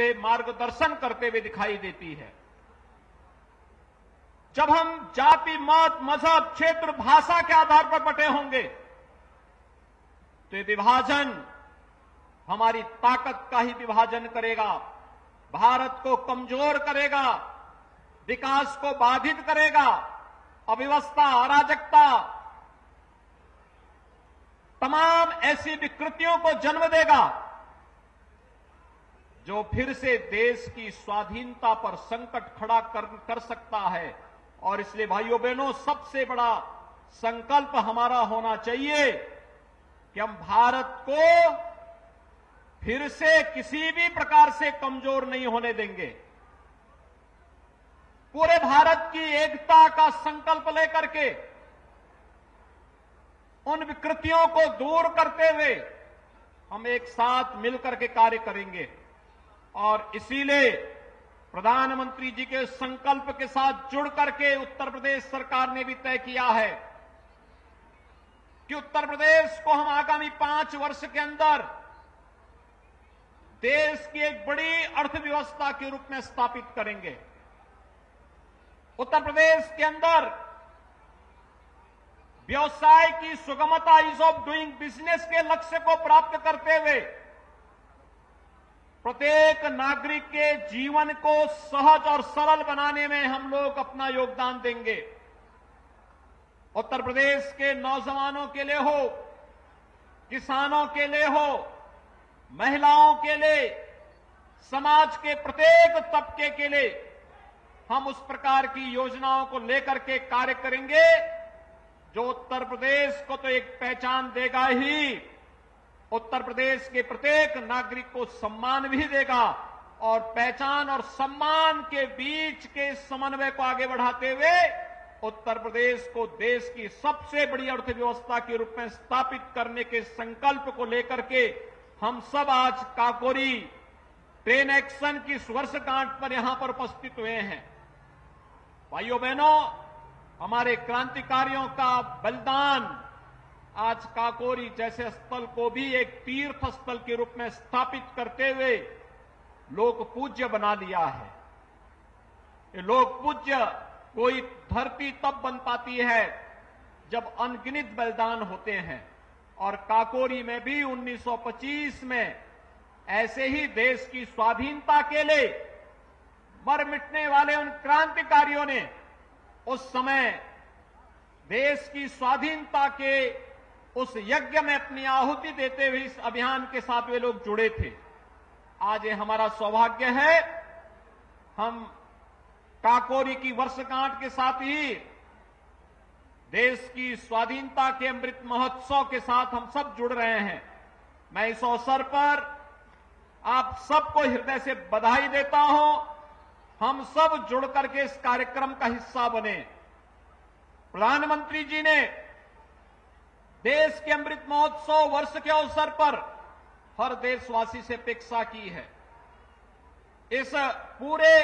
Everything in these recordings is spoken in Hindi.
हुए, मार्गदर्शन करते हुए दिखाई देती है। जब हम जाति, मत, मजहब, क्षेत्र, भाषा के आधार पर बटे होंगे तो ये विभाजन हमारी ताकत का ही विभाजन करेगा, भारत को कमजोर करेगा, विकास को बाधित करेगा, अव्यवस्था, अराजकता, तमाम ऐसी विकृतियों को जन्म देगा जो फिर से देश की स्वाधीनता पर संकट खड़ा कर सकता है। और इसलिए भाइयों बहनों, सबसे बड़ा संकल्प हमारा होना चाहिए कि हम भारत को फिर से किसी भी प्रकार से कमजोर नहीं होने देंगे। पूरे भारत की एकता का संकल्प लेकर के उन विकृतियों को दूर करते हुए हम एक साथ मिलकर के कार्य करेंगे। और इसीलिए प्रधानमंत्री जी के संकल्प के साथ जुड़ करके उत्तर प्रदेश सरकार ने भी तय किया है कि उत्तर प्रदेश को हम आगामी 5 वर्ष के अंदर देश की एक बड़ी अर्थव्यवस्था के रूप में स्थापित करेंगे। उत्तर प्रदेश के अंदर व्यवसाय की सुगमता, ईज ऑफ डूइंग बिजनेस के लक्ष्य को प्राप्त करते हुए प्रत्येक नागरिक के जीवन को सहज और सरल बनाने में हम लोग अपना योगदान देंगे। उत्तर प्रदेश के नौजवानों के लिए हो, किसानों के लिए हो, महिलाओं के लिए, समाज के प्रत्येक तबके के लिए हम उस प्रकार की योजनाओं को लेकर के कार्य करेंगे जो उत्तर प्रदेश को तो एक पहचान देगा ही, उत्तर प्रदेश के प्रत्येक नागरिक को सम्मान भी देगा। और पहचान और सम्मान के बीच के समन्वय को आगे बढ़ाते हुए उत्तर प्रदेश को देश की सबसे बड़ी अर्थव्यवस्था के रूप में स्थापित करने के संकल्प को लेकर के हम सब आज काकोरी ट्रेन एक्शन की वर्षगांठ पर यहां पर उपस्थित हुए हैं। भाइयों बहनों, हमारे क्रांतिकारियों का बलिदान आज काकोरी जैसे स्थल को भी एक तीर्थ स्थल के रूप में स्थापित करते हुए लोक पूज्य बना लिया है। ये लोक पूज्य कोई धरती तब बन पाती है जब अनगिनत बलिदान होते हैं। और काकोरी में भी 1925 में ऐसे ही देश की स्वाधीनता के लिए मर मिटने वाले उन क्रांतिकारियों ने उस समय देश की स्वाधीनता के उस यज्ञ में अपनी आहुति देते हुए इस अभियान के साथ वे लोग जुड़े थे। आज ये हमारा सौभाग्य है, हम काकोरी की वर्षगांठ के साथ ही देश की स्वाधीनता के अमृत महोत्सव के साथ हम सब जुड़ रहे हैं। मैं इस अवसर पर आप सबको हृदय से बधाई देता हूं। हम सब जुड़ करके इस कार्यक्रम का हिस्सा बने। प्रधानमंत्री जी ने देश के अमृत महोत्सव वर्ष के अवसर पर हर देशवासी से अपेक्षा की है, इस पूरे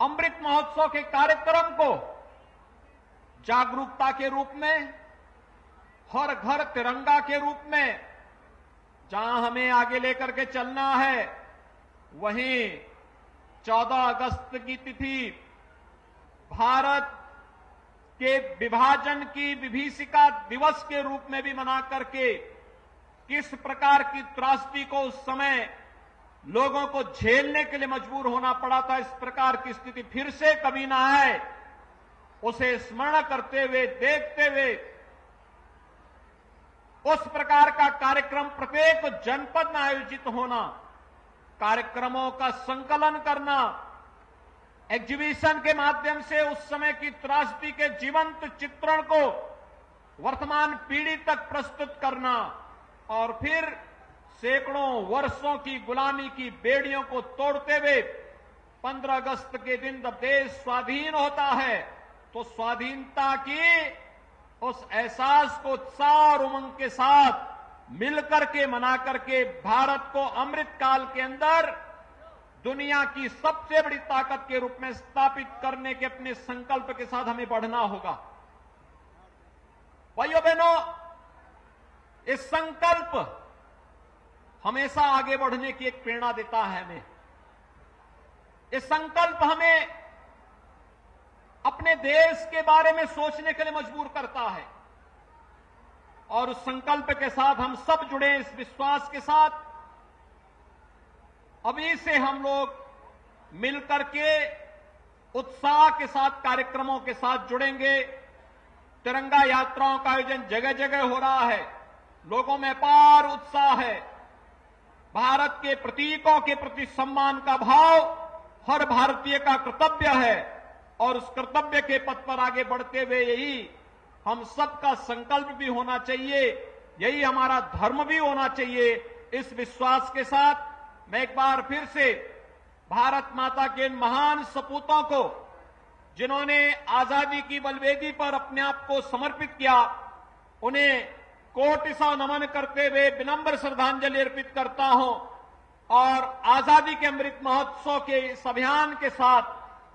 अमृत महोत्सव के कार्यक्रम को जागरूकता के रूप में, हर घर तिरंगा के रूप में, जहां हमें आगे लेकर के चलना है, वहीं 14 अगस्त की तिथि भारत के विभाजन की विभीषिका दिवस के रूप में भी मना करके किस प्रकार की त्रासदी को उस समय लोगों को झेलने के लिए मजबूर होना पड़ा था, इस प्रकार की स्थिति फिर से कभी ना आए, उसे स्मरण करते हुए, देखते हुए उस प्रकार का कार्यक्रम प्रत्येक जनपद में आयोजित होना, कार्यक्रमों का संकलन करना, एग्जीबिशन के माध्यम से उस समय की त्रासदी के जीवंत चित्रण को वर्तमान पीढ़ी तक प्रस्तुत करना और फिर सैकड़ों वर्षों की गुलामी की बेड़ियों को तोड़ते हुए 15 अगस्त के दिन जब देश स्वाधीन होता है तो स्वाधीनता की उस एहसास को उत्साह और उमंग के साथ मिलकर के मना करके भारत को अमृत काल के अंदर दुनिया की सबसे बड़ी ताकत के रूप में स्थापित करने के अपने संकल्प के साथ हमें बढ़ना होगा। भाइयों बहनों, इस संकल्प हमेशा आगे बढ़ने की एक प्रेरणा देता है हमें। ये संकल्प हमें अपने देश के बारे में सोचने के लिए मजबूर करता है और उस संकल्प के साथ हम सब जुड़े, इस विश्वास के साथ अभी से हम लोग मिलकर के उत्साह के साथ कार्यक्रमों के साथ जुड़ेंगे। तिरंगा यात्राओं का आयोजन जगह जगह हो रहा है, लोगों में अपार उत्साह है। भारत के प्रतीकों के प्रति सम्मान का भाव हर भारतीय का कर्तव्य है और उस कर्तव्य के पथ पर आगे बढ़ते हुए यही हम सबका संकल्प भी होना चाहिए, यही हमारा धर्म भी होना चाहिए। इस विश्वास के साथ मैं एक बार फिर से भारत माता के इन महान सपूतों को, जिन्होंने आजादी की बलवेदी पर अपने आप को समर्पित किया, उन्हें कोटि-सौ नमन करते हुए विनम्र श्रद्धांजलि अर्पित करता हूं और आजादी के अमृत महोत्सव के इस अभियान के साथ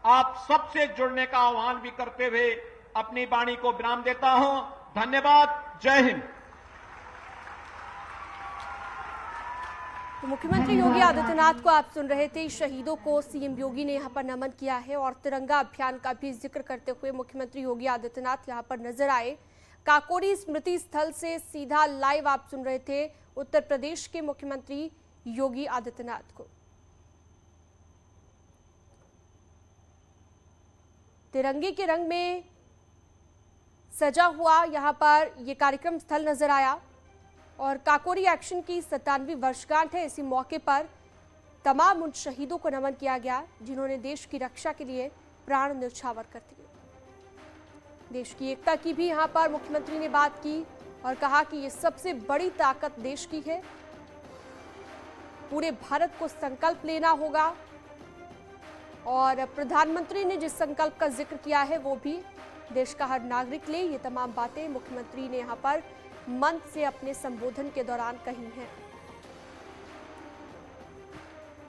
आप सबसे जुड़ने का आह्वान भी करते हुए अपनी वाणी को विराम देता हूं। धन्यवाद। जय हिंद। तो मुख्यमंत्री योगी आदित्यनाथ को आप सुन रहे थे। शहीदों को सीएम योगी ने यहां पर नमन किया है और तिरंगा अभियान का भी जिक्र करते हुए मुख्यमंत्री योगी आदित्यनाथ यहां पर नजर आए। काकोरी स्मृति स्थल से सीधा लाइव आप सुन रहे थे उत्तर प्रदेश के मुख्यमंत्री योगी आदित्यनाथ को। तिरंगे के रंग में सजा हुआ यहां पर यह कार्यक्रम स्थल नजर आया और काकोरी एक्शन की 97वीं वर्षगांठ है। इसी मौके पर तमाम उन शहीदों को नमन किया गया जिन्होंने देश की रक्षा के लिए प्राण न्यौछावर कर दिए। देश की एकता की भी यहां पर मुख्यमंत्री ने बात की और कहा कि ये सबसे बड़ी ताकत देश की है, पूरे भारत को संकल्प लेना होगा और प्रधानमंत्री ने जिस संकल्प का जिक्र किया है वो भी देश का हर नागरिक ले। ये तमाम बातें मुख्यमंत्री ने यहां पर मंच से अपने संबोधन के दौरान कही हैं।